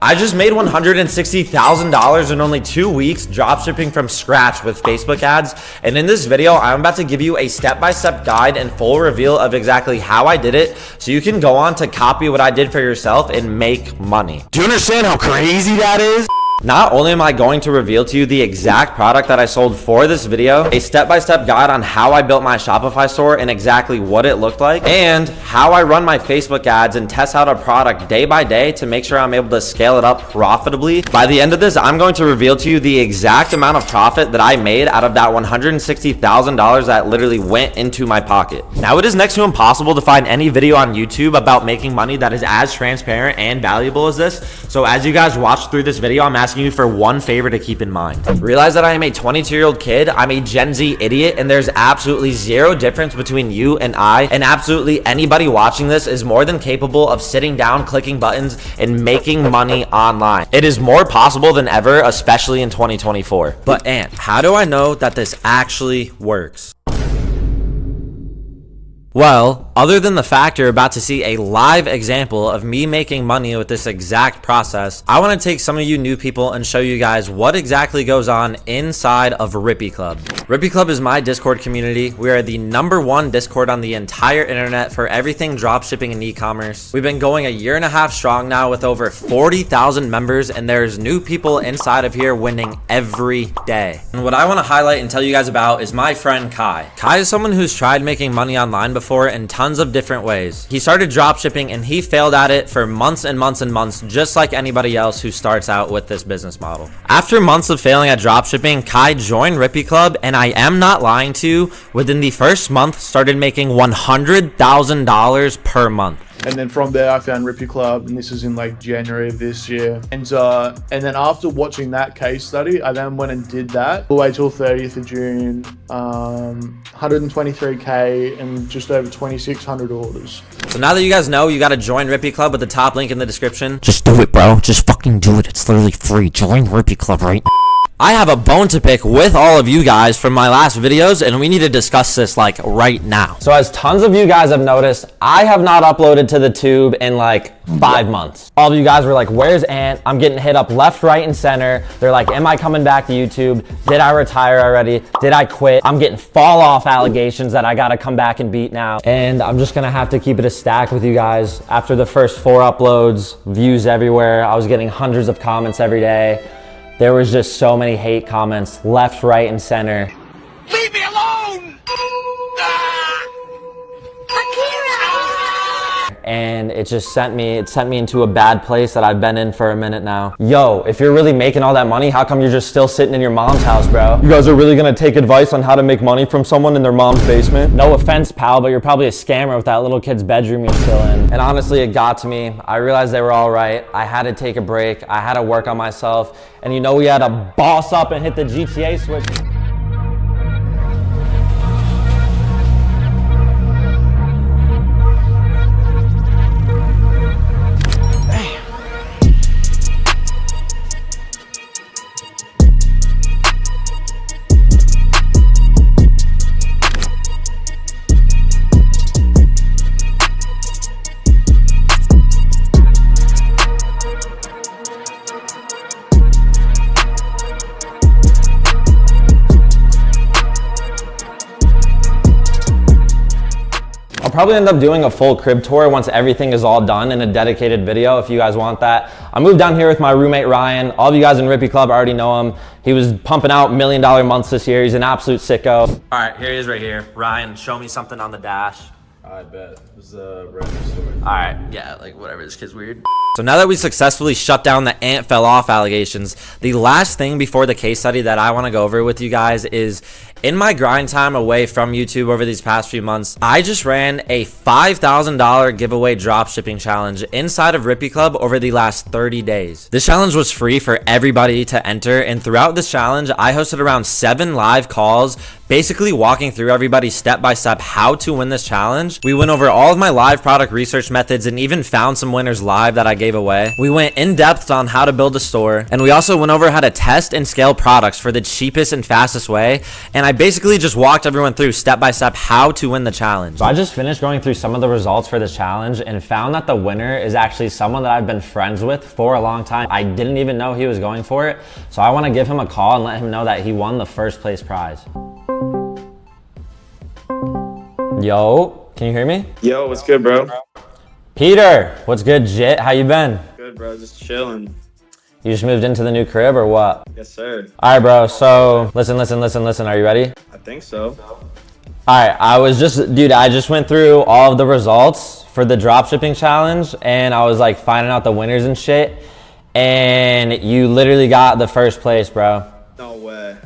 I just made $160,000 in only 2 weeks dropshipping from scratch with Facebook ads. And in this video, I'm about to give you a step-by-step guide and full reveal of exactly how I did it so you can go on to copy what I did for yourself and make money. Do you understand how crazy that is? Not only am I going to reveal to you the exact product that I sold for this video, a step-by-step guide on how I built my Shopify store and exactly what it looked like, and how I run my Facebook ads and test out a product day by day to make sure I'm able to scale it up profitably. By the end of this, I'm going to reveal to you the exact amount of profit that I made out of that $160,000 that literally went into my pocket. Now, it is next to impossible to find any video on YouTube about making money that is as transparent and valuable as this. So as you guys watch through this video, I'm asking you for one favor to keep in mind. Realize that I am a 22-year-old kid, I'm a Gen Z idiot, and there's absolutely zero difference between you and I, and absolutely anybody watching this is more than capable of sitting down, clicking buttons, and making money online. It is more possible than ever, especially in 2024. But Ant, how do I know that this actually works? Well, other than the fact you're about to see a live example of me making money with this exact process, I want to take some of you new people and show you guys what exactly goes on inside of Rippy Club. Rippy Club is my Discord community. We are the #1 Discord on the entire internet for everything dropshipping and e-commerce. We've been going 1.5 years strong now with over 40,000 members, and there's new people inside of here winning every day. And what I want to highlight and tell you guys about is my friend Kai. Kai is someone who's tried making money online before in tons of different ways. He started dropshipping and he failed at it for months and months and months, just like anybody else who starts out with this business model. After months of failing at dropshipping, Kai joined Rippy Club, and I am not lying to you, within the first month started making $100,000 per month. And then from there, I found Rippy Club, and this is in like January of this year. And then after watching that case study, I then went and did that all the way till 30th of June, 123K and just over 2,600 orders. So now that you guys know, you got to join Rippy Club with the top link in the description. Just do it, bro. Just fucking do it. It's literally free. Join Rippy Club right now. I have a bone to pick with all of you guys from my last videos, and we need to discuss this like right now. So as tons of you guys have noticed, I have not uploaded to the tube in like 5 months. All of you guys were like, where's Ant? I'm getting hit up left, right, and center. They're like, am I coming back to YouTube? Did I retire already? Did I quit? I'm getting fall off allegations that I gotta come back and beat now. And I'm just gonna have to keep it a stack with you guys. After the first 4 uploads, views everywhere, I was getting hundreds of comments every day. There was just so many hate comments, left, right, and center. Leave me alone! And it just sent me into a bad place that I've been in for a minute now. Yo, if you're really making all that money, how come you're just still sitting in your mom's house, bro? You guys are really gonna take advice on how to make money from someone in their mom's basement? No offense, pal, but you're probably a scammer with that little kid's bedroom you're still in. And honestly, it got to me. I realized they were all right. I had to take a break. I had to work on myself. And you know, we had to boss up and hit the GTA switch. I'll probably end up doing a full crib tour once everything is all done in a dedicated video if you guys want that. I moved down here with my roommate Ryan. All of you guys in Rippy Club already know him. He was pumping out $1 million months this year. He's an absolute sicko. All right, here he is right here. Ryan, show me something on the dash. I bet. It was a record store. All right, yeah, like whatever, this kid's weird. So now that we successfully shut down the Ant fell off allegations, the last thing before the case study that I want to go over with you guys is, in my grind time away from YouTube over these past few months, I just ran a $5,000 giveaway dropshipping challenge inside of Rippy Club over the last 30 days. This challenge was free for everybody to enter, and throughout this challenge, I hosted around 7 live calls basically walking through everybody step by step how to win this challenge. We went over all of my live product research methods and even found some winners live that I gave away. We went in depth on how to build a store, and we also went over how to test and scale products for the cheapest and fastest way. And I basically just walked everyone through step by step how to win the challenge. So I just finished going through some of the results for this challenge and found that the winner is actually someone that I've been friends with for a long time. I didn't even know he was going for it. So I want to give him a call and let him know that he won the first place prize. Yo, can you hear me? Yo, what's good, bro? Peter, what's good, Jit? How you been? Good, bro. Just chilling. You just moved into the new crib or what? Yes, sir. All right, bro. So listen. Are you ready? I think so. All right, I just went through all of the results for the dropshipping challenge, and I was like finding out the winners and shit, and you literally got the first place, bro. No way.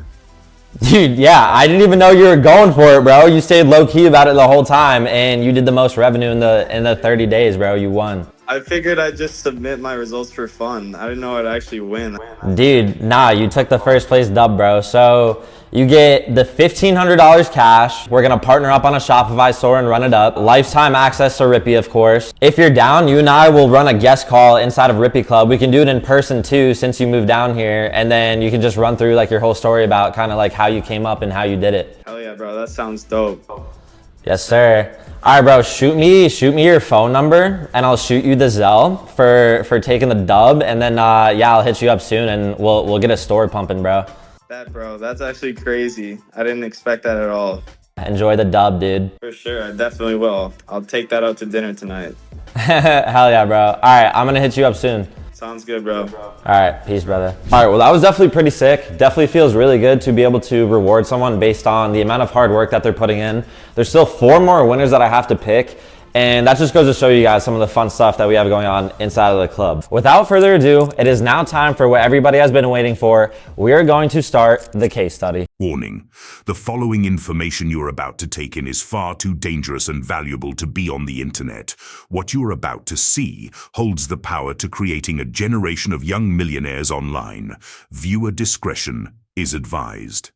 Dude, yeah, I didn't even know you were going for it, bro. You stayed low-key about it the whole time, and you did the most revenue in the 30 days, bro. You won. I figured I'd just submit my results for fun. I didn't know I'd actually win. Dude, nah, you took the first place dub, bro. So you get the $1,500 cash. We're gonna partner up on a Shopify store and run it up. Lifetime access to Rippy, of course. If you're down, you and I will run a guest call inside of Rippy Club. We can do it in person too, since you moved down here, and then you can just run through like your whole story about kind of like how you came up and how you did it. Hell yeah, bro. That sounds dope. Yes, sir. All right, bro, shoot me your phone number and I'll shoot you the Zelle for taking the dub, and then yeah, I'll hit you up soon and we'll get a store pumping, bro. That, bro, that's actually crazy. I didn't expect that at all. Enjoy the dub, dude. For sure, I definitely will. I'll take that out to dinner tonight. Hell yeah, bro. All right, I'm gonna hit you up soon. Sounds good, bro. All right, peace, brother. All right, well, that was definitely pretty sick. Definitely feels really good to be able to reward someone based on the amount of hard work that they're putting in. There's still 4 more winners that I have to pick, and that just goes to show you guys some of the fun stuff that we have going on inside of the club. Without further ado, it is now time for what everybody has been waiting for. We are going to start the case study. Warning. The following information you're about to take in is far too dangerous and valuable to be on the internet. What you're about to see holds the power to creating a generation of young millionaires online. Viewer discretion is advised.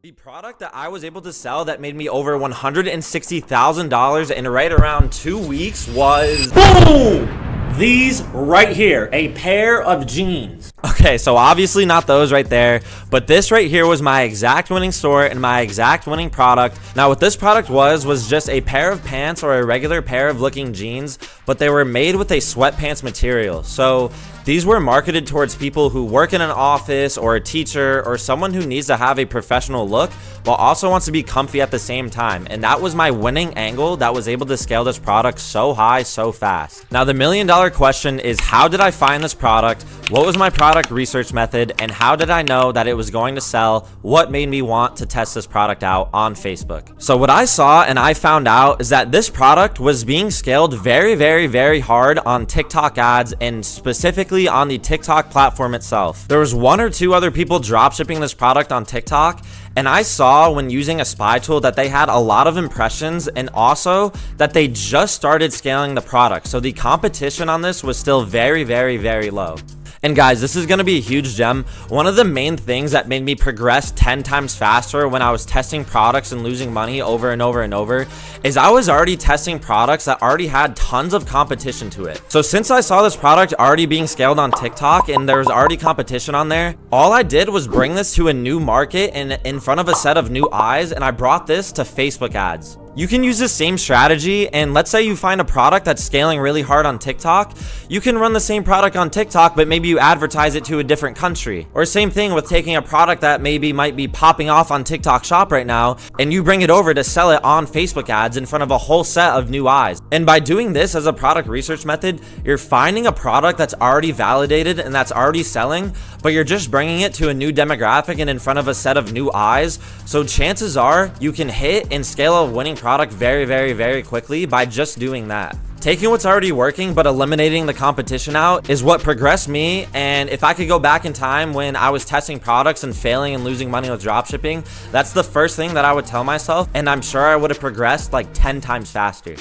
The product that I was able to sell that made me over $160,000 in right around 2 weeks was boom! These right here, a pair of jeans. Okay, so obviously not those right there, but this right here was my exact winning store and my exact winning product. Now what this product was just a pair of pants or a regular pair of looking jeans, but they were made with a sweatpants material. So these were marketed towards people who work in an office or a teacher or someone who needs to have a professional look while also wants to be comfy at the same time. And that was my winning angle that was able to scale this product so high, so fast. Now the $1 million question is, how did I find this product? What was my product research method? And how did I know that it was going to sell? What made me want to test this product out on Facebook? So what I saw and I found out is that this product was being scaled very, very, very hard on TikTok ads, and specifically on the TikTok platform itself. There was 1 or 2 other people dropshipping this product on TikTok, and I saw when using a spy tool that they had a lot of impressions and also that they just started scaling the product. So the competition on this was still very, very, very low. And guys, this is going to be a huge gem. One of the main things that made me progress 10 times faster when I was testing products and losing money over and over and over is I was already testing products that already had tons of competition to it. So since I saw this product already being scaled on TikTok and there was already competition on there, all I did was bring this to a new market and in front of a set of new eyes, and I brought this to Facebook ads. You can use the same strategy, and let's say you find a product that's scaling really hard on TikTok, you can run the same product on TikTok, but maybe you advertise it to a different country. Or same thing with taking a product that maybe might be popping off on TikTok Shop right now, and you bring it over to sell it on Facebook ads in front of a whole set of new eyes. And by doing this as a product research method, you're finding a product that's already validated and that's already selling, but you're just bringing it to a new demographic and in front of a set of new eyes. So chances are you can hit and scale a winning product very, very, very quickly by just doing that. Taking what's already working but eliminating the competition out is what progressed me. And if I could go back in time when I was testing products and failing and losing money with dropshipping, that's the first thing that I would tell myself, and I'm sure I would have progressed like 10 times faster.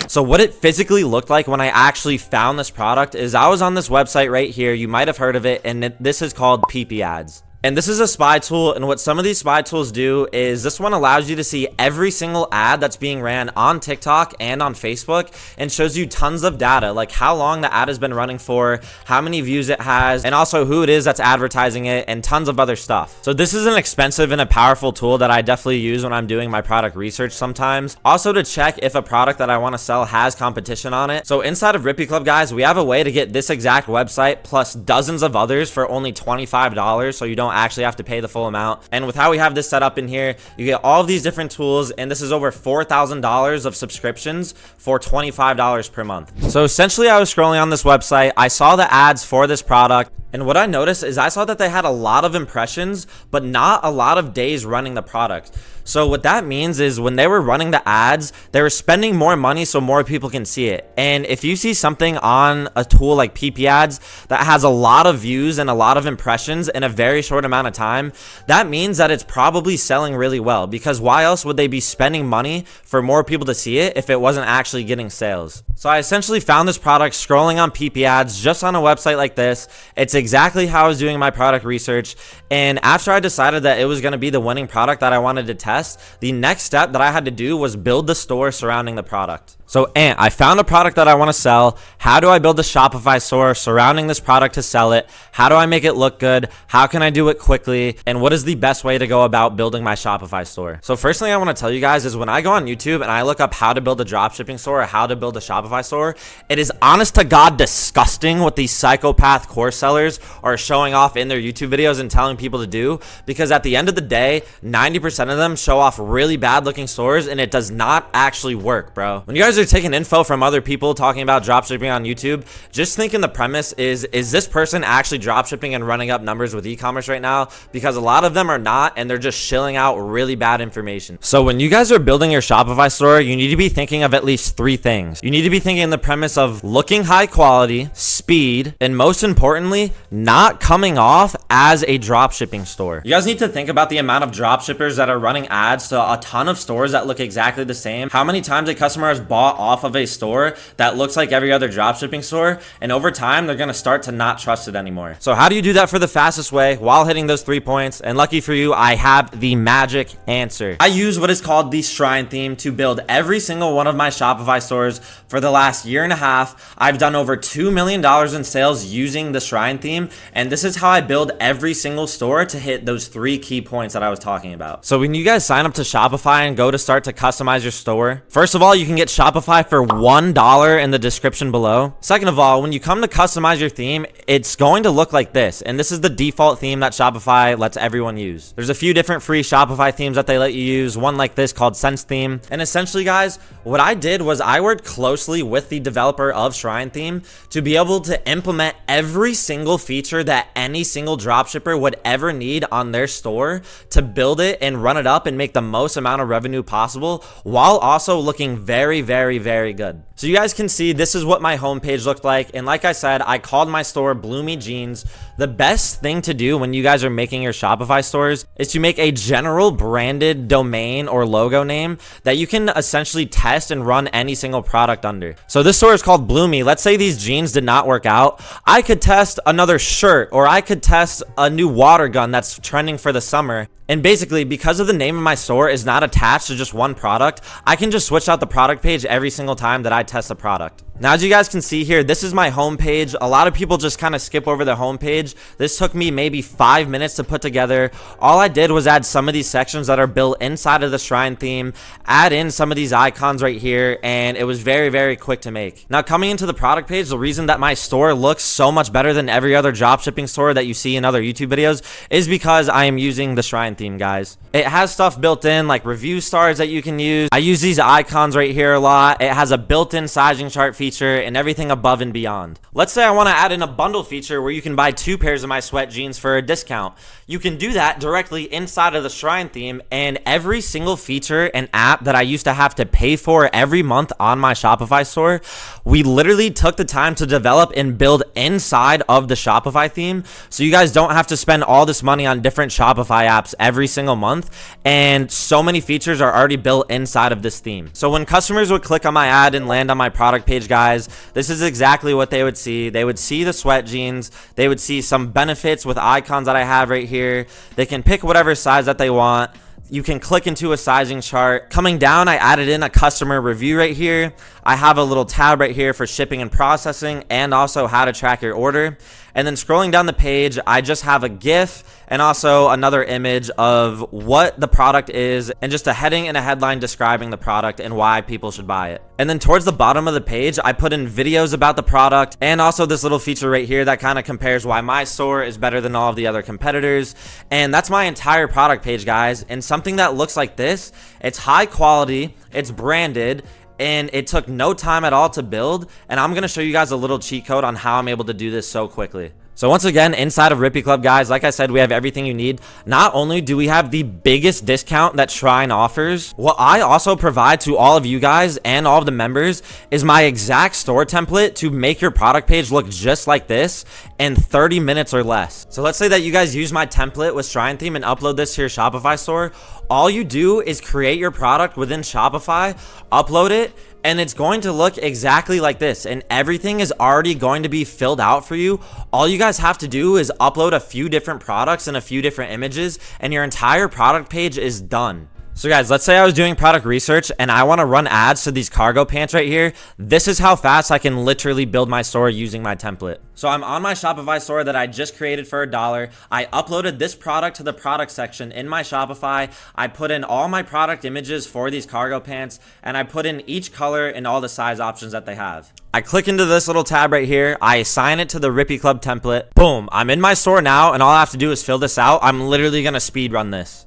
So what it physically looked like when I actually found this product is I was on this website right here. You might have heard of it, and this is called PP Ads. And this is a spy tool, and what some of these spy tools do is this one allows you to see every single ad that's being ran on TikTok and on Facebook, and shows you tons of data, like how long the ad has been running for, how many views it has, and also who it is that's advertising it, and tons of other stuff. So this is an expensive and a powerful tool that I definitely use when I'm doing my product research sometimes. Also to check if a product that I want to sell has competition on it. So inside of Rippy Club, guys, we have a way to get this exact website plus dozens of others for only $25, so you don't actually have to pay the full amount. And with how we have this set up in here, you get all of these different tools, and this is over $4,000 of subscriptions for $25 per month. So essentially, I was scrolling on this website, I saw the ads for this product, and what I noticed is I saw that they had a lot of impressions, but not a lot of days running the product. So what that means is when they were running the ads, they were spending more money so more people can see it. And if you see something on a tool like PP Ads that has a lot of views and a lot of impressions in a very short amount of time, that means that it's probably selling really well, because why else would they be spending money for more people to see it if it wasn't actually getting sales? So I essentially found this product scrolling on PP Ads just on a website like this. It's exactly how I was doing my product research. And after I decided that it was going to be the winning product that I wanted to test, the next step that I had to do was build the store surrounding the product. So I found a product that I want to sell. How do I build a Shopify store surrounding this product to sell it? How do I make it look good? How can I do it quickly? And what is the best way to go about building my Shopify store? So first thing I want to tell you guys is when I go on YouTube and I look up how to build a dropshipping store or how to build a Shopify store, it is honest to God disgusting what these psychopath course sellers are showing off in their YouTube videos and telling people to do, because at the end of the day, 90% of them show off really bad looking stores and it does not actually work, bro. When you guys are taking info from other people talking about dropshipping on YouTube, just think in the premise is this person actually dropshipping and running up numbers with e-commerce right now? Because a lot of them are not, and they're just shilling out really bad information. So when you guys are building your Shopify store, you need to be thinking of at least 3 things. You need to be thinking in the premise of looking high quality, speed, and most importantly, not coming off as a dropshipping store. You guys need to think about the amount of dropshippers that are running ads to a ton of stores that look exactly the same. How many times a customer has bought off of a store that looks like every other dropshipping store, and over time they're going to start to not trust it anymore. So how do you do that for the fastest way while hitting those 3 points? And lucky for you, I have the magic answer. I use what is called the Shrine theme to build every single one of my Shopify stores. For the last year and a half, I've done over $2 million in sales using the Shrine theme, and this is how I build every single store to hit those 3 key points that I was talking about. So when you guys sign up to Shopify and go to start to customize your store, first of all, you can get Shopify for $1 in the description below. Second of all, when you come to customize your theme, it's going to look like this, and this is the default theme that Shopify lets everyone use. There's a few different free Shopify themes that they let you use, one like this called Sense theme. And essentially, guys, what I did was I worked closely with the developer of Shrine theme to be able to implement every single feature that any single dropshipper would ever need on their store to build it and run it up and make the most amount of revenue possible, while also looking very, very, very good. So you guys can see this is what my homepage looked like, and like I said, I called my store Bloomy Jeans. The best thing to do when you guys are making your Shopify stores is to make a general branded domain or logo name that you can essentially test and run any single product under. So this store is called Bloomy. Let's say these jeans did not work out. I could test another shirt, or I could test a new water gun that's trending for the summer. And basically, because of the name of my store is not attached to just one product, I can just switch out the product page every single time that I test a product. Now, as you guys can see here, this is my homepage. A lot of people just kind of skip over the homepage. This took me maybe 5 minutes to put together. All I did was add some of these sections that are built inside of the Shrine theme, add in some of these icons right here, and it was very, very quick to make. Now, coming into the product page, the reason that my store looks so much better than every other dropshipping store that you see in other YouTube videos is because I am using the Shrine theme, guys. It has stuff built in like review stars that you can use. I use these icons right here a lot. It has a built-in sizing chart feature and everything above and beyond. Let's say I want to add in a bundle feature where you can buy 2 pairs of my sweat jeans for a discount. You can do that directly inside of the Shrine theme, and every single feature and app that I used to have to pay for every month on my Shopify store, we literally took the time to develop and build inside of the Shopify theme, so you guys don't have to spend all this money on different Shopify apps every single month, and so many features are already built inside of this theme. So when customers would click on my ad and land on my product page, guys, this is exactly what they would see. They would see the sweat jeans. They would see some benefits with icons that I have right here. They can pick whatever size that they want. You can click into a sizing chart. Coming down, I added in a customer review right here. I have a little tab right here for shipping and processing and also how to track your order. And then scrolling down the page, I just have a GIF and also another image of what the product is and just a heading and a headline describing the product and why people should buy it. And then towards the bottom of the page, I put in videos about the product and also this little feature right here that kind of compares why my store is better than all of the other competitors. And that's my entire product page, guys. And something that looks like this, it's high quality, it's branded, and it took no time at all to build. And I'm going to show you guys a little cheat code on how I'm able to do this so quickly. So once again, inside of Rippy Club, guys, like I said, we have everything you need. Not only do we have the biggest discount that Shrine offers, what I also provide to all of you guys and all of the members is my exact store template to make your product page look just like this in 30 minutes or less. So let's say that you guys use my template with Shrine theme and upload this to your Shopify store. All you do is create your product within Shopify, upload it, and it's going to look exactly like this, and everything is already going to be filled out for you. All you guys have to do is upload a few different products and a few different images, and your entire product page is done. So guys, let's say I was doing product research and I want to run ads to these cargo pants right here. This is how fast I can literally build my store using my template. So I'm on my Shopify store that I just created for $1. I uploaded this product to the product section in my Shopify. I put in all my product images for these cargo pants, and I put in each color and all the size options that they have. I click into this little tab right here. I assign it to the Rippy Club template. Boom, I'm in my store now, and all I have to do is fill this out. I'm literally going to speed run this.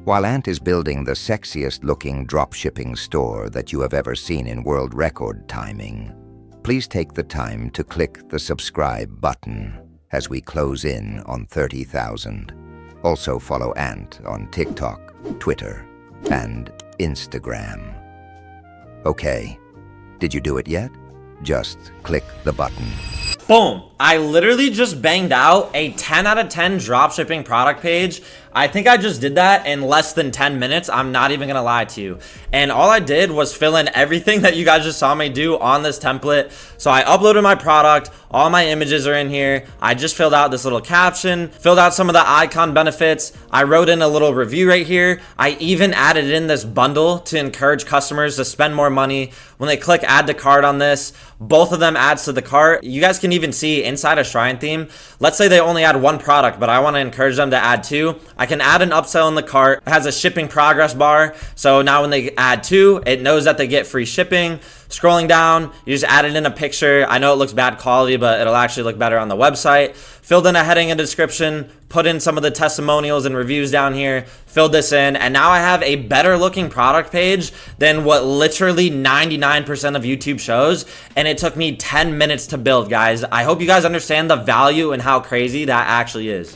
While Ant is building the sexiest looking dropshipping store that you have ever seen in world record timing, please take the time to click the subscribe button as we close in on 30,000. Also follow Ant on TikTok, Twitter, and Instagram. Okay, did you do it yet? Just click the button. Boom. I literally just banged out a 10 out of 10 dropshipping product page. I think I just did that in less than 10 minutes. I'm not even gonna lie to you. And all I did was fill in everything that you guys just saw me do on this template. So I uploaded my product, all my images are in here. I just filled out this little caption, filled out some of the icon benefits. I wrote in a little review right here. I even added in this bundle to encourage customers to spend more money. When they click add to cart on this, both of them adds to the cart. You guys can even see inside a Shrine theme, let's say they only add one product, but I want to encourage them to add two. I can add an upsell in the cart. It has a shipping progress bar. So now when they add two, it knows that they get free shipping. Scrolling down, you just added in a picture. I know it looks bad quality, but it'll actually look better on the website. Filled in a heading and description, put in some of the testimonials and reviews down here, filled this in, and now I have a better looking product page than what literally 99% of YouTube shows, and it took me 10 minutes to build, guys. I hope you guys understand the value and how crazy that actually is.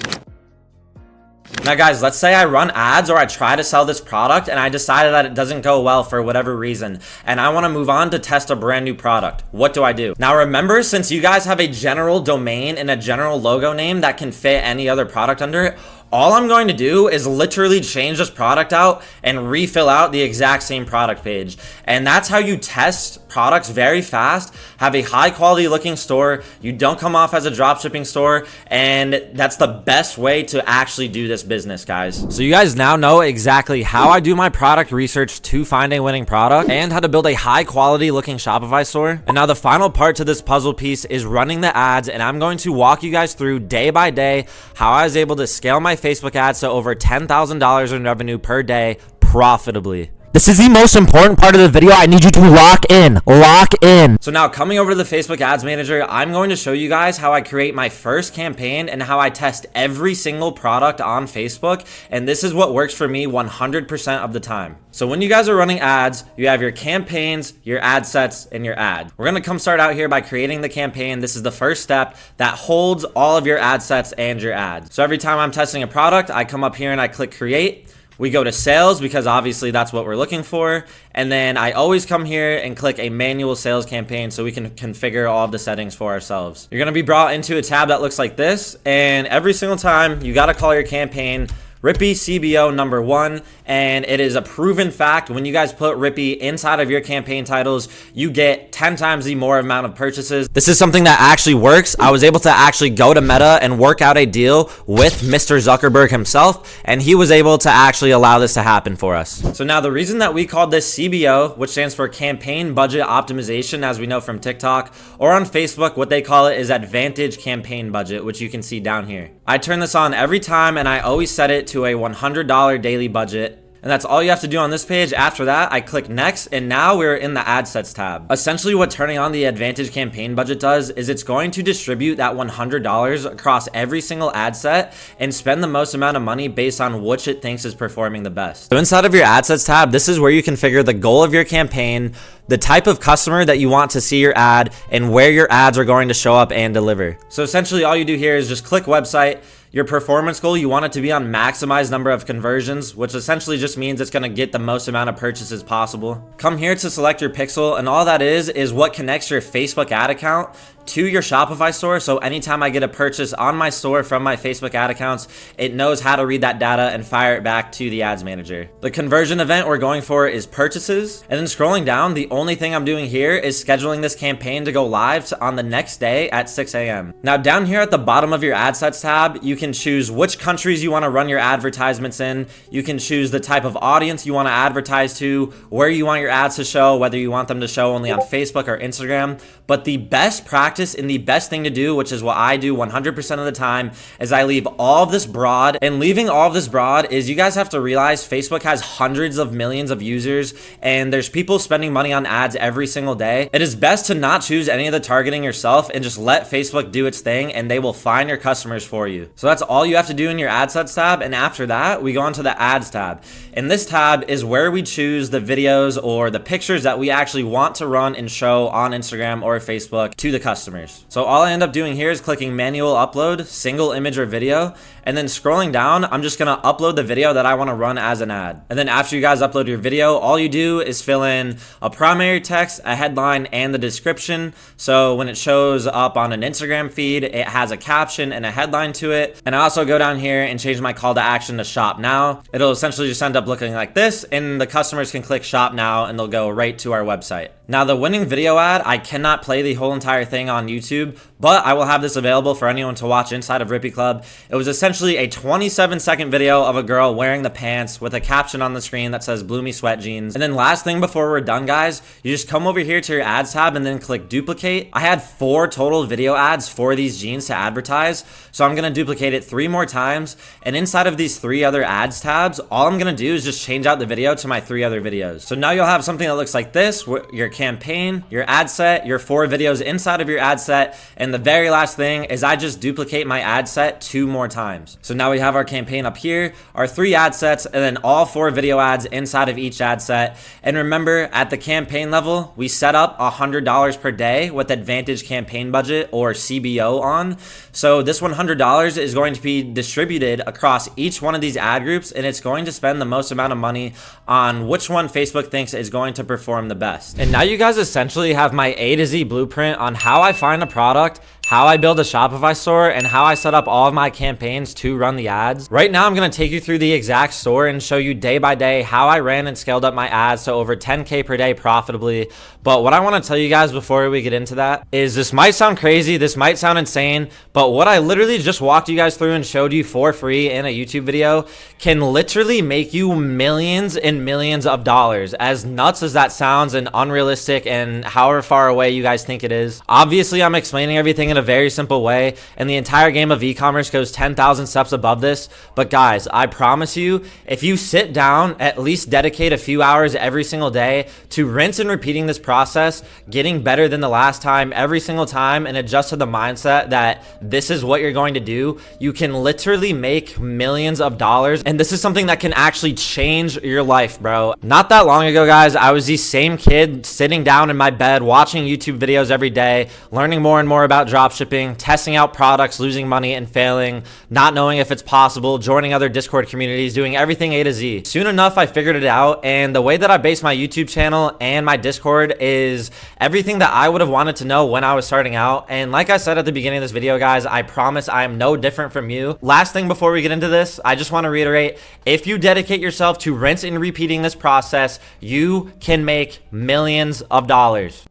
Now guys, let's say I run ads or I try to sell this product and I decided that it doesn't go well for whatever reason and I want to move on to test a brand new product. What do I do? Now remember, since you guys have a general domain and a general logo name that can fit any other product under it, all I'm going to do is literally change this product out and refill out the exact same product page. And that's how you test products very fast, have a high quality looking store. You don't come off as a dropshipping store. And that's the best way to actually do this business, guys. So you guys now know exactly how I do my product research to find a winning product and how to build a high quality looking Shopify store. And now the final part to this puzzle piece is running the ads. And I'm going to walk you guys through day by day how I was able to scale my Facebook ads to over $10,000 in revenue per day profitably. This is the most important part of the video. I need you to lock in. Lock in. So now coming over to the Facebook Ads Manager, I'm going to show you guys how I create my first campaign and how I test every single product on Facebook. And this is what works for me 100% of the time. So when you guys are running ads, you have your campaigns, your ad sets, and your ad. We're going to come start out here by creating the campaign. This is the first step that holds all of your ad sets and your ads. So every time I'm testing a product, I come up here and I click create. We go to sales because obviously that's what we're looking for. And then I always come here and click a manual sales campaign so we can configure all of the settings for ourselves. You're going to be brought into a tab that looks like this. And every single time you got to call your campaign, Rippy CBO number 1, and it is a proven fact. When you guys put Rippy inside of your campaign titles, you get 10 times the more amount of purchases. This is something that actually works. I was able to actually go to Meta and work out a deal with Mr. Zuckerberg himself, and he was able to actually allow this to happen for us. So now the reason that we called this CBO, which stands for campaign budget optimization, as we know from TikTok, or on Facebook, what they call it is advantage campaign budget, which you can see down here. I turn this on every time, and I always set it to a $100 daily budget. And that's all you have to do on this page. After that, I click next, and now we're in the ad sets tab. Essentially what turning on the advantage campaign budget does is it's going to distribute that $100 across every single ad set and spend the most amount of money based on which it thinks is performing the best. So inside of your ad sets tab, this is where you configure the goal of your campaign, the type of customer that you want to see your ad, and where your ads are going to show up and deliver. So essentially all you do here is just click website. Your performance goal, you want it to be on maximized number of conversions, which essentially just means it's going to get the most amount of purchases possible. Come here to select your pixel, and all that is what connects your Facebook ad account to your Shopify store. So anytime I get a purchase on my store from my Facebook ad accounts, it knows how to read that data and fire it back to the ads manager. The conversion event we're going for is purchases. And then scrolling down, the only thing I'm doing here is scheduling this campaign to go live on the next day at 6 a.m. Now down here at the bottom of your ad sets tab, you can choose which countries you want to run your advertisements in. You can choose the type of audience you want to advertise to, where you want your ads to show, whether you want them to show only on Facebook or Instagram. But the best practice and the best thing to do, which is what I do 100% of the time, is I leave all of this broad. And leaving all of this broad is, you guys have to realize Facebook has hundreds of millions of users, and there's people spending money on ads every single day. It is best to not choose any of the targeting yourself and just let Facebook do its thing, and they will find your customers for you. So that's all you have to do in your ad sets tab. And after that, we go on to the ads tab. And this tab is where we choose the videos or the pictures that we actually want to run and show on Instagram or Facebook to the customers. So all I end up doing here is clicking manual upload, single image or video, and then scrolling down, I'm just gonna upload the video that I wanna run as an ad. And then after you guys upload your video, all you do is fill in a primary text, a headline, and the description. So when it shows up on an Instagram feed, it has a caption and a headline to it. And I also go down here and change my call to action to shop now. It'll essentially just end up looking like this, and the customers can click shop now and they'll go right to our website. Now the winning video ad, I cannot play the whole entire thing on YouTube, but I will have this available for anyone to watch inside of Rippy Club. It was essentially a 27-second video of a girl wearing the pants with a caption on the screen that says "Bloomy Sweat Jeans." And then last thing before we're done, guys, you just come over here to your ads tab and then click duplicate. I had 4 total video ads for these jeans to advertise, so I'm gonna duplicate it 3 more times. And inside of these 3 other ads tabs, all I'm gonna do is just change out the video to my 3 other videos. So now you'll have something that looks like this: your campaign, your ad set, your 4 videos inside of your ad set, and the very last thing is I just duplicate my ad set 2 more times. So now we have our campaign up here, our 3 ad sets, and then all 4 video ads inside of each ad set. And remember, at the campaign level, we set up $100 per day with advantage campaign budget, or CBO, on. So this $100 is going to be distributed across each one of these ad groups, and it's going to spend the most amount of money on which one Facebook thinks is going to perform the best. And now you guys essentially have my A to Z blueprint on how I find a product, how I build a Shopify store, and how I set up all of my campaigns to run the ads. Right now, I'm gonna take you through the exact store and show you day by day how I ran and scaled up my ads to over 10K per day profitably. But what I wanna tell you guys before we get into that is, this might sound crazy, this might sound insane, but what I literally just walked you guys through and showed you for free in a YouTube video can literally make you millions and millions of dollars. As nuts as that sounds and unrealistic and however far away you guys think it is, obviously I'm explaining everything in a very simple way, and the entire game of e-commerce goes 10,000 steps above this. But guys, I promise you, if you sit down, at least dedicate a few hours every single day to rinse and repeating this process, getting better than the last time every single time, and adjust to the mindset that this is what you're going to do, you can literally make millions of dollars. And this is something that can actually change your life, bro. Not that long ago, guys, I was the same kid sitting down in my bed watching YouTube videos every day, learning more and more about dropshipping, dropshipping, testing out products, losing money and failing, not knowing if it's possible, joining other Discord communities, doing everything A to Z. Soon enough, I figured it out, and the way that I base my YouTube channel and my Discord is everything that I would have wanted to know when I was starting out. And like I said at the beginning of this video, guys, I promise I am no different from you. Last thing before we get into this, I just want to reiterate, if you dedicate yourself to rinse and repeating this process, you can make millions of dollars.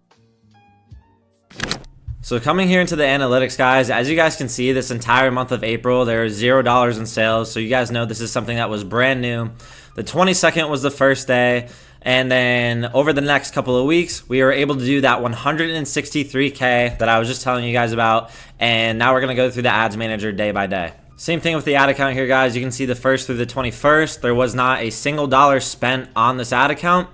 So coming here into the analytics, guys, as you guys can see, this entire month of April, there is $0 in sales. So you guys know this is something that was brand new. The 22nd was the first day. And then over the next couple of weeks, we were able to do that 163K that I was just telling you guys about. And now we're going to go through the ads manager day by day. Same thing with the ad account here, guys. You can see the 1st through the 21st, there was not a single dollar spent on this ad account.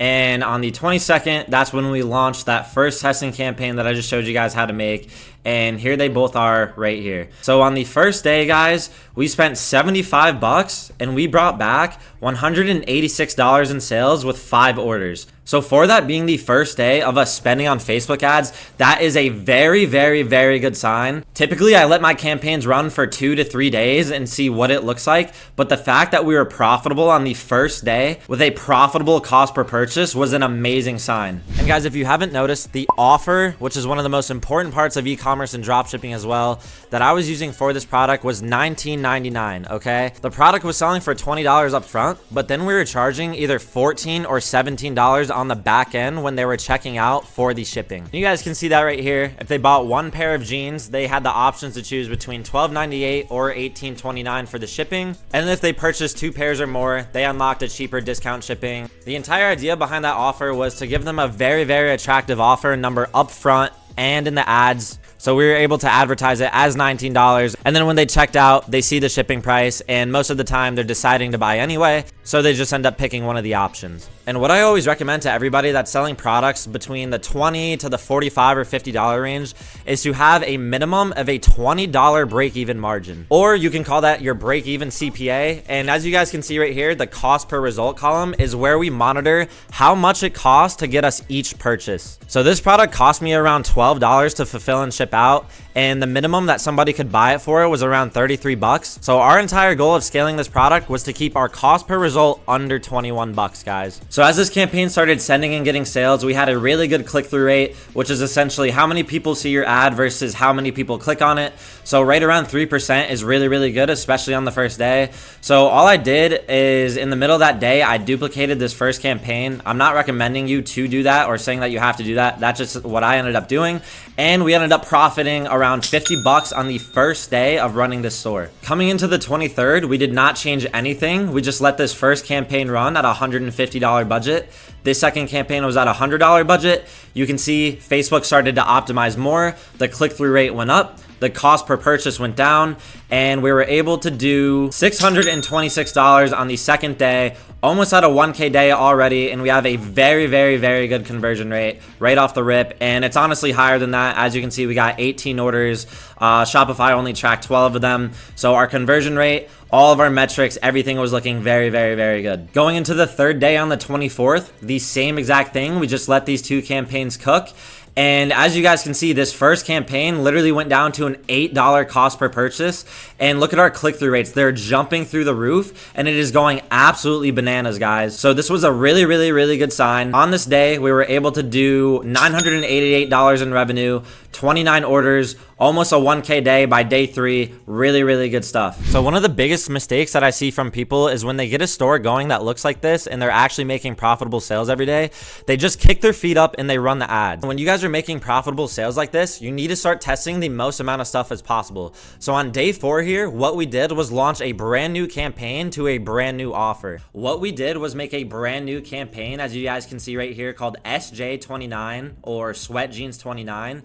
And on the 22nd, that's when we launched that first testing campaign that I just showed you guys how to make. And here they both are right here. So on the first day, guys, we spent 75 bucks and we brought back $186 in sales with 5 orders. So for that being the first day of us spending on Facebook ads, that is a very, very, very good sign. Typically, I let my campaigns run for 2 to 3 days and see what it looks like. But the fact that we were profitable on the first day with a profitable cost per purchase was an amazing sign. And guys, if you haven't noticed, the offer, which is one of the most important parts of e-commerce and dropshipping as well, that I was using for this product was $19.99, okay? The product was selling for $20 up front, but then we were charging either $14 or $17 on the back end when they were checking out for the shipping. You guys can see that right here. If they bought one pair of jeans, they had the options to choose between $12.98 or $18.29 for the shipping. And if they purchased 2 pairs or more, they unlocked a cheaper discount shipping. The entire idea behind that offer was to give them a very, very attractive offer number up front and in the ads. So we were able to advertise it as $19. And then when they checked out, they see the shipping price, and most of the time they're deciding to buy anyway. So they just end up picking one of the options. And what I always recommend to everybody that's selling products between the $20 to the $45 or $50 range is to have a minimum of a $20 break-even margin. Or you can call that your break-even CPA. And as you guys can see right here, the cost per result column is where we monitor how much it costs to get us each purchase. So this product cost me around $12 to fulfill and ship out, and the minimum that somebody could buy it for was around 33 bucks. So our entire goal of scaling this product was to keep our cost per result under 21 bucks, guys. So as this campaign started sending and getting sales, we had a really good click-through rate, which is essentially how many people see your ad versus how many people click on it. So right around 3% is really, really good, especially on the first day. So all I did is in the middle of that day, I duplicated this first campaign. I'm not recommending you to do that or saying that you have to do that. That's just what I ended up doing. And we ended up profiting around 50 bucks on the first day of running this store. Coming into the 23rd, we did not change anything. We just let this first campaign run at a $150 budget. This second campaign was at a $100 budget. You can see Facebook started to optimize more. The click-through rate went up. The cost per purchase went down, and we were able to do $626 on the second day, almost at a 1K day already, and we have a very, very, very good conversion rate right off the rip, and it's honestly higher than that. As you can see, we got 18 orders. Shopify only tracked 12 of them, so our conversion rate, all of our metrics, everything was looking very, very, very good. Going into the third day on the 24th, the same exact thing. We just let these 2 campaigns cook. And as you guys can see, this first campaign literally went down to an $8 cost per purchase. And look at our click-through rates. They're jumping through the roof, and it is going absolutely bananas, guys. So this was a really, really, really good sign. On this day, we were able to do $988 in revenue, 29 orders, almost a 1K day by day 3. Really, really good stuff. So one of the biggest mistakes that I see from people is when they get a store going that looks like this and they're actually making profitable sales every day, they just kick their feet up and they run the ad. When you guys are making profitable sales like this, you need to start testing the most amount of stuff as possible. So on day 4 here, what we did was launch a brand new campaign to a brand new offer. What we did was make a brand new campaign, as you guys can see right here, called SJ29 or Sweat Jeans 29.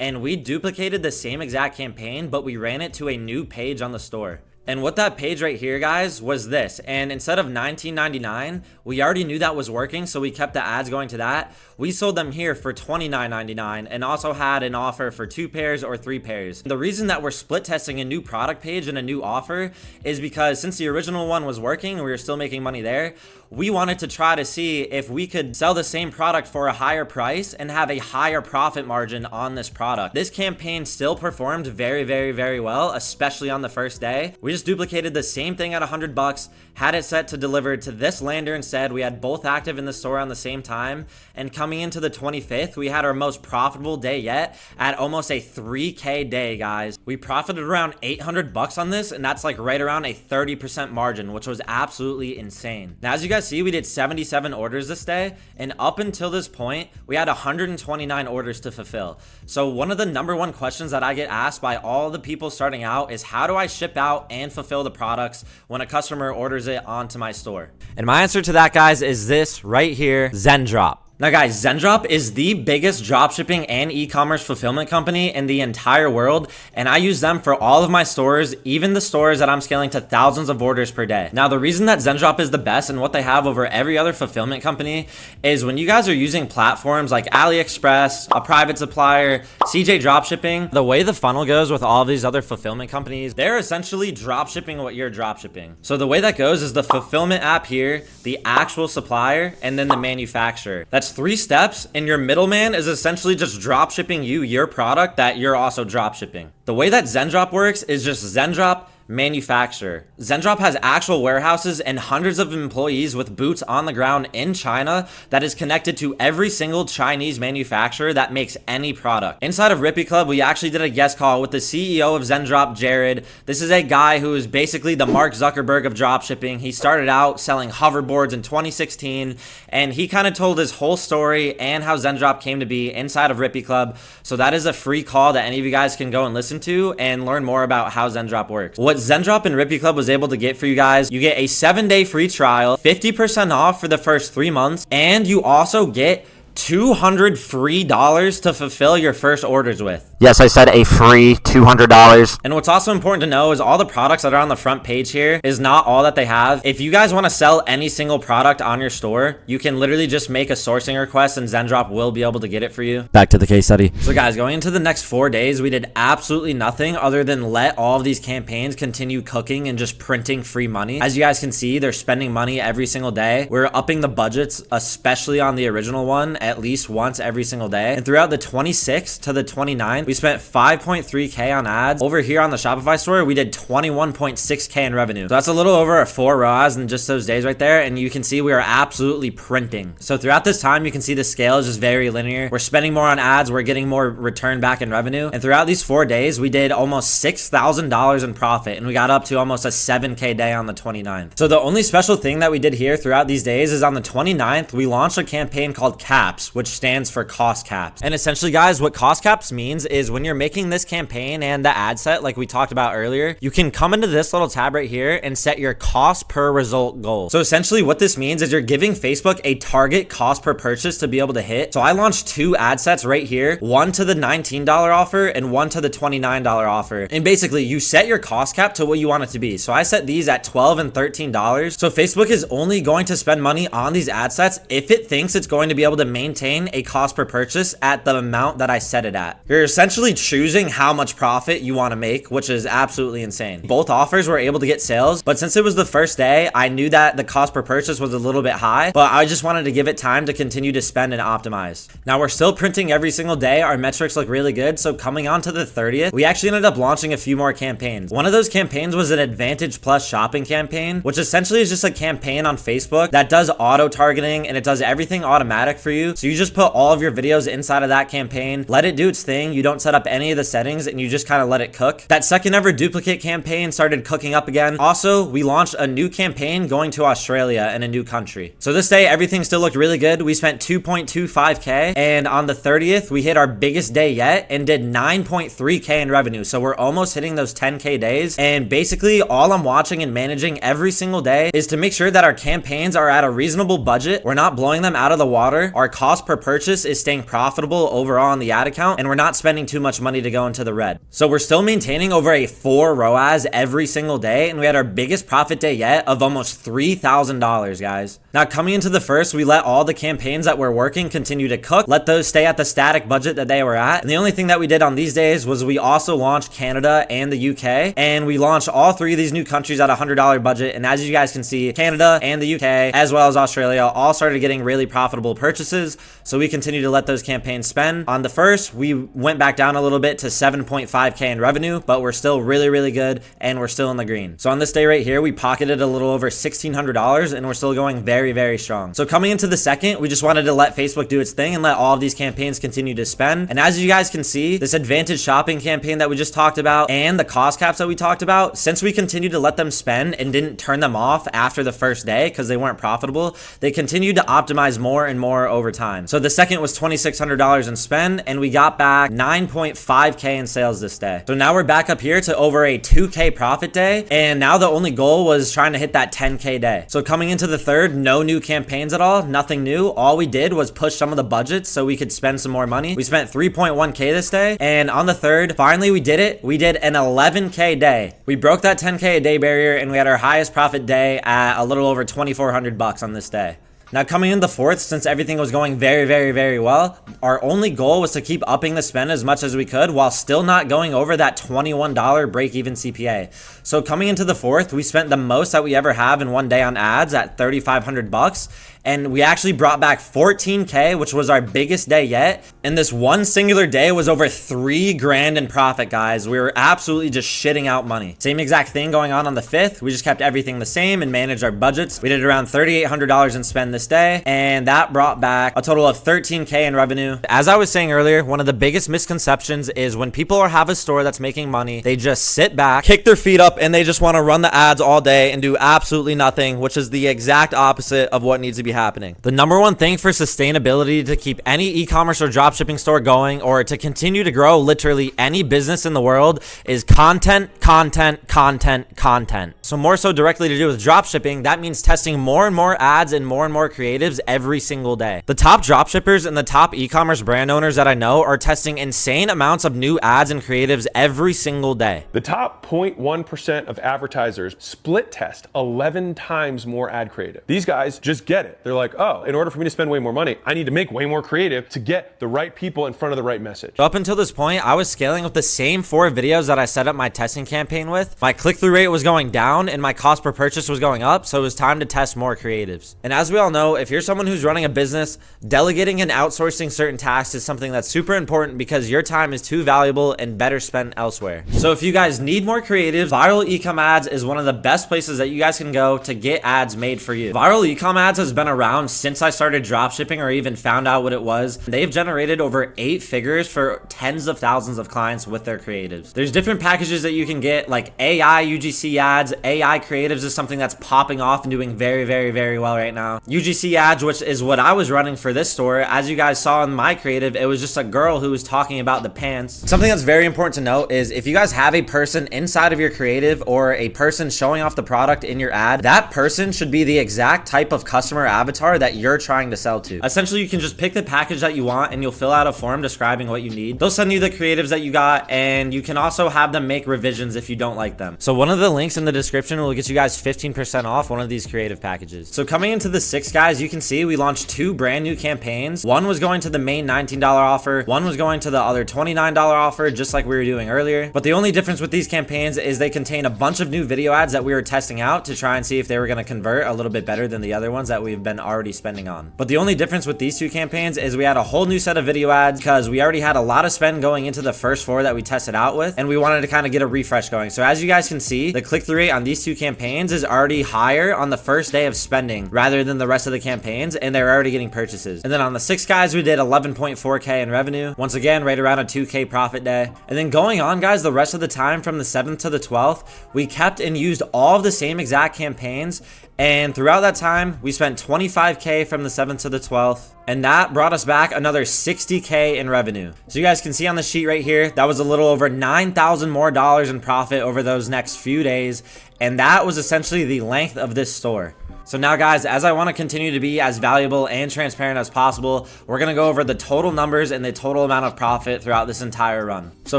And we duplicated the same exact campaign, but we ran it to a new page on the store. And what that page right here, guys, was this. And instead of $19.99, we already knew that was working, so we kept the ads going to that. We sold them here for $29.99 and also had an offer for 2 pairs or 3 pairs. The reason that we're split testing a new product page and a new offer is because since the original one was working and we were still making money there, we wanted to try to see if we could sell the same product for a higher price and have a higher profit margin on this product. This campaign still performed very, very, very well, especially on the first day. We just duplicated the same thing at $100, had it set to deliver to this lander instead. We had both active in the store on the same time. And coming into the 25th, we had our most profitable day yet at almost a 3K day, guys. We profited around $800 on this, and that's like right around a 30% margin, which was absolutely insane. Now, as you guys see, we did 77 orders this day, and up until this point, we had 129 orders to fulfill. So one of the #1 questions that I get asked by all the people starting out is, how do I ship out and fulfill the products when a customer orders it onto my store? And my answer to that, guys, is this right here, Zendrop. Now guys, Zendrop is the biggest dropshipping and e-commerce fulfillment company in the entire world, and I use them for all of my stores, even the stores that I'm scaling to thousands of orders per day. Now the reason that Zendrop is the best and what they have over every other fulfillment company is when you guys are using platforms like AliExpress, a private supplier, CJ Dropshipping, the way the funnel goes with all of these other fulfillment companies, they're essentially dropshipping what you're dropshipping. So the way that goes is the fulfillment app here, the actual supplier, and then the manufacturer. That's 3 steps, and your middleman is essentially just drop shipping you your product that you're also drop shipping. The way that Zendrop works is just Zendrop manufacturer. Zendrop has actual warehouses and hundreds of employees with boots on the ground in China that is connected to every single Chinese manufacturer that makes any product. Inside of Rippy Club, we actually did a guest call with the CEO of Zendrop, Jared. This is a guy who is basically the Mark Zuckerberg of dropshipping. He started out selling hoverboards in 2016, and he kind of told his whole story and how Zendrop came to be inside of Rippy Club. So that is a free call that any of you guys can go and listen to and learn more about how Zendrop works. What Zendrop and Rippy Club was able to get for you guys, you get a 7-day free trial, 50% off for the first 3 months, and you also get $200 free to fulfill your first orders with. Yes, I said a free $200. And what's also important to know is all the products that are on the front page here is not all that they have. If you guys want to sell any single product on your store, you can literally just make a sourcing request and Zendrop will be able to get it for you. Back to the case study. So guys, going into the next 4 days, we did absolutely nothing other than let all of these campaigns continue cooking and just printing free money. As you guys can see, they're spending money every single day. We're upping the budgets, especially on the original one, at least once every single day. And throughout the 26th to the 29th, we spent 5.3K on ads. Over here on the Shopify store, we did 21.6K in revenue. So that's a little over a 4 ROAS in just those days right there. And you can see we are absolutely printing. So throughout this time, you can see the scale is just very linear. We're spending more on ads. We're getting more return back in revenue. And throughout these 4 days, we did almost $6,000 in profit. And we got up to almost a 7K day on the 29th. So the only special thing that we did here throughout these days is on the 29th, we launched a campaign called CAPS, which stands for cost caps. And essentially, guys, what cost caps means is when you're making this campaign and the ad set, like we talked about earlier, you can come into this little tab right here and set your cost per result goal. So essentially what this means is you're giving Facebook a target cost per purchase to be able to hit. So I launched 2 ad sets right here, one to the $19 offer and one to the $29 offer. And basically you set your cost cap to what you want it to be. So I set these at $12 and $13. So Facebook is only going to spend money on these ad sets if it thinks it's going to be able to maintain a cost per purchase at the amount that I set it at. You're essentially choosing how much profit you want to make, which is absolutely insane. Both offers were able to get sales, but since it was the first day, I knew that the cost per purchase was a little bit high, but I just wanted to give it time to continue to spend and optimize. Now we're still printing every single day. Our metrics look really good. So coming on to the 30th, we actually ended up launching a few more campaigns. One of those campaigns was an Advantage Plus shopping campaign, which essentially is just a campaign on Facebook that does auto targeting and it does everything automatic for you. So you just put all of your videos inside of that campaign, let it do its thing. You don't set up any of the settings and you just kind of let it cook. That second ever duplicate campaign started cooking up again. Also, we launched a new campaign going to Australia and a new country. So this day, everything still looked really good. We spent 2.25K, and on the 30th, we hit our biggest day yet and did 9.3K in revenue. So we're almost hitting those 10K days. And basically all I'm watching and managing every single day is to make sure that our campaigns are at a reasonable budget. We're not blowing them out of the water. Our cost per purchase is staying profitable overall on the ad account, and we're not spending too much money to go into the red. So we're still maintaining over a 4 ROAS every single day, and we had our biggest profit day yet of almost $3,000, guys. Now, coming into the first, we let all the campaigns that were working continue to cook, let those stay at the static budget that they were at. And the only thing that we did on these days was we also launched Canada and the UK, and we launched all 3 of these new countries at a $100 budget. And as you guys can see, Canada and the UK, as well as Australia, all started getting really profitable purchases. So we continue to let those campaigns spend. On the first, we went back down a little bit to 7.5K in revenue, but we're still really, really good, and we're still in the green. So on this day right here, we pocketed a little over $1,600, and we're still going very, very strong. So coming into the second, we just wanted to let Facebook do its thing and let all of these campaigns continue to spend. And as you guys can see, this advantage shopping campaign that we just talked about and the cost caps that we talked about, since we continued to let them spend and didn't turn them off after the first day because they weren't profitable, they continued to optimize more and more over time. So the second was $2,600 in spend, and we got back 9.5K in sales this day. So now we're back up here to over a 2K profit day, and now the only goal was trying to hit that 10K day. So coming into the third, no new campaigns at all, nothing new. All we did was push some of the budgets so we could spend some more money. We spent 3.1K this day, and on the third, finally we did it. We did an 11K day. We broke that 10K a day barrier, and we had our highest profit day at a little over 2,400 bucks on this day. Now coming in the fourth, since everything was going very, very, very well, our only goal was to keep upping the spend as much as we could while still not going over that $21 break-even CPA. So coming into the fourth, we spent the most that we ever have in one day on ads at 3,500 bucks. And we actually brought back 14K, which was our biggest day yet. And this one singular day was over $3 grand in profit, guys. We were absolutely just shitting out money. Same exact thing going on the fifth. We just kept everything the same and managed our budgets. We did around $3,800 in spend this day, and that brought back a total of 13K in revenue. As I was saying earlier, one of the biggest misconceptions is when people have a store that's making money, they just sit back, kick their feet up, and they just want to run the ads all day and do absolutely nothing, which is the exact opposite of what needs to be happening. The number one thing for sustainability to keep any e-commerce or dropshipping store going, or to continue to grow literally any business in the world, is content, content, content, content. So more so directly to do with dropshipping, that means testing more and more ads and more creatives every single day. The top dropshippers and the top e-commerce brand owners that I know are testing insane amounts of new ads and creatives every single day. The top 0.1% of advertisers split test 11 times more ad creative. These guys just get it. They're like, oh, in order for me to spend way more money, I need to make way more creative to get the right people in front of the right message. Up until this point, I was scaling with the same 4 videos that I set up my testing campaign with. My click-through rate was going down and my cost per purchase was going up, so it was time to test more creatives. And as we all know, if you're someone who's running a business, delegating and outsourcing certain tasks is something that's super important because your time is too valuable and better spent elsewhere. So if you guys need more creatives, viral e-com ads is one of the best places that you guys can go to get ads made for you. Viral e-com ads has been around since I started dropshipping or even found out what it was. They've generated over 8 figures for tens of thousands of clients with their creatives. There's different packages that you can get, like AI UGC ads. AI creatives is something that's popping off and doing very, very, very well right now. UGC ads, which is what I was running for this store. As you guys saw in my creative, it was just a girl who was talking about the pants. Something that's very important to note is if you guys have a person inside of your creative or a person showing off the product in your ad, that person should be the exact type of customer avatar that you're trying to sell to. Essentially, you can just pick the package that you want and you'll fill out a form describing what you need. They'll send you the creatives that you got, and you can also have them make revisions if you don't like them. So one of the links in the description will get you guys 15% off one of these creative packages. So coming into the 6, guys, you can see we launched 2 brand new campaigns. One was going to the main $19 offer. One was going to the other $29 offer, just like we were doing earlier. But the only difference with these campaigns is they contain a bunch of new video ads that we were testing out to try and see if they were going to convert a little bit better than the other ones that we've been already spending on. But the only difference with these 2 campaigns is we had a whole new set of video ads because we already had a lot of spend going into the first 4 that we tested out with, and we wanted to kind of get a refresh going. So as you guys can see, the click-through rate on these 2 campaigns is already higher on the first day of spending rather than the rest of the campaigns, and they're already getting purchases. And then on the 6, guys, we did 11.4K in revenue. Once again, right around a 2K profit day. And then going on, guys, the rest of the time from the 7th to the 12th, we kept and used all of the same exact campaigns. And throughout that time, we spent 25K from the 7th to the 12th. And that brought us back another 60K in revenue. So you guys can see on the sheet right here, that was a little over $9,000 more in profit over those next few days. And that was essentially the length of this store. So now guys, as I want to continue to be as valuable and transparent as possible, we're going to go over the total numbers and the total amount of profit throughout this entire run. So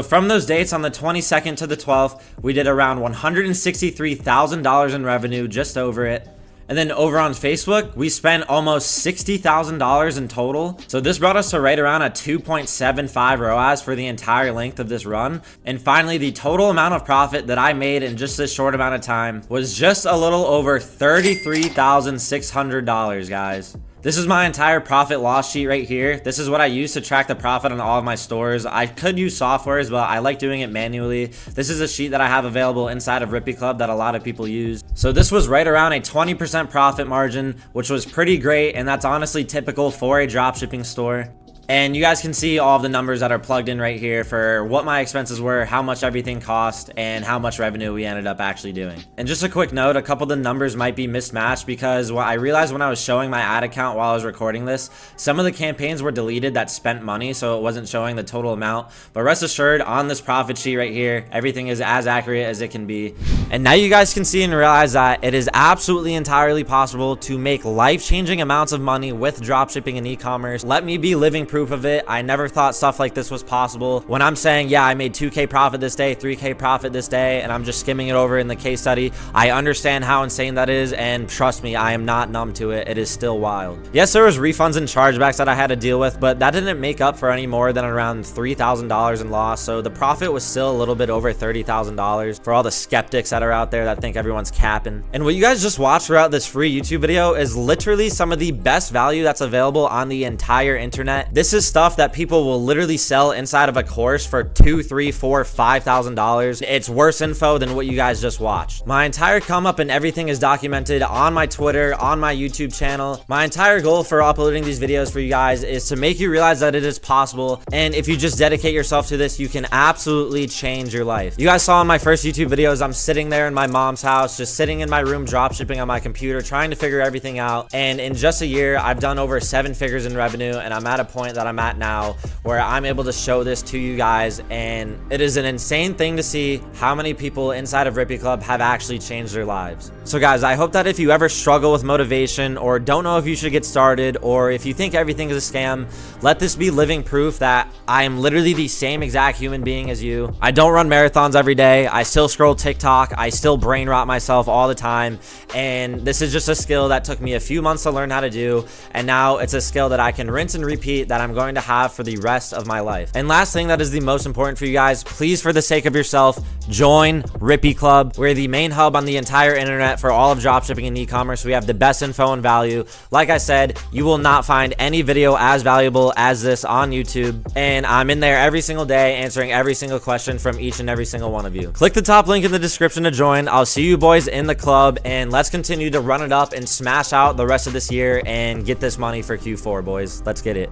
from those dates on the 22nd to the 12th, we did around $163,000 in revenue, just over it. And then over on Facebook, we spent almost $60,000 in total. So this brought us to right around a 2.75 ROAS for the entire length of this run. And finally, the total amount of profit that I made in just this short amount of time was just a little over $33,600, guys. This is my entire profit loss sheet right here. This is what I use to track the profit on all of my stores. I could use softwares, but I like doing it manually. This is a sheet that I have available inside of Rippy Club that a lot of people use. So this was right around a 20% profit margin, which was pretty great, and that's honestly typical for a dropshipping store. And you guys can see all of the numbers that are plugged in right here for what my expenses were, how much everything cost, and how much revenue we ended up actually doing. And just a quick note, a couple of the numbers might be mismatched because what I realized when I was showing my ad account while I was recording this, some of the campaigns were deleted that spent money, so it wasn't showing the total amount. But rest assured, on this profit sheet right here, everything is as accurate as it can be. And now you guys can see and realize that it is absolutely entirely possible to make life-changing amounts of money with dropshipping and e-commerce. Let me be living proof of it. I never thought stuff like this was possible. When I'm saying, yeah, I made 2K profit this day, 3K profit this day, and I'm just skimming it over in the case study, I understand how insane that is, and trust me, I am not numb to it. It is still wild. Yes, there was refunds and chargebacks that I had to deal with, but that didn't make up for any more than around $3,000 in loss, so the profit was still a little bit over $30,000 for all the skeptics that are out there that think everyone's capping. And what you guys just watched throughout this free YouTube video is literally some of the best value that's available on the entire internet. This is stuff that people will literally sell inside of a course for $2,000, $3,000, $4,000, $5,000. It's worse info than what you guys just watched. My entire come up and everything is documented on my Twitter, on my YouTube channel. My entire goal for uploading these videos for you guys is to make you realize that it is possible, and if you just dedicate yourself to this, you can absolutely change your life. You guys saw in my first YouTube videos, I'm sitting there in my mom's house, just sitting in my room, dropshipping on my computer, trying to figure everything out, and in just a year, I've done over 7 figures in revenue, and I'm at a point that I'm at now where I'm able to show this to you guys, and it is an insane thing to see how many people inside of Rippy Club have actually changed their lives. So guys, I hope that if you ever struggle with motivation or don't know if you should get started, or if you think everything is a scam, let this be living proof that I am literally the same exact human being as you. I don't run marathons every day. I still scroll TikTok. I still brain rot myself all the time, and this is just a skill that took me a few months to learn how to do, and now it's a skill that I can rinse and repeat that I'm going to have for the rest of my life. And last thing that is the most important for you guys, please, for the sake of yourself, join Rippy Club. We're the main hub on the entire internet for all of dropshipping and e-commerce. We have the best info and value. Like I said, you will not find any video as valuable as this on YouTube, and I'm in there every single day answering every single question from each and every single one of you. Click the top link in the description to join. I'll see you boys in the club, and let's continue to run it up and smash out the rest of this year and get this money for Q4, boys. Let's get it.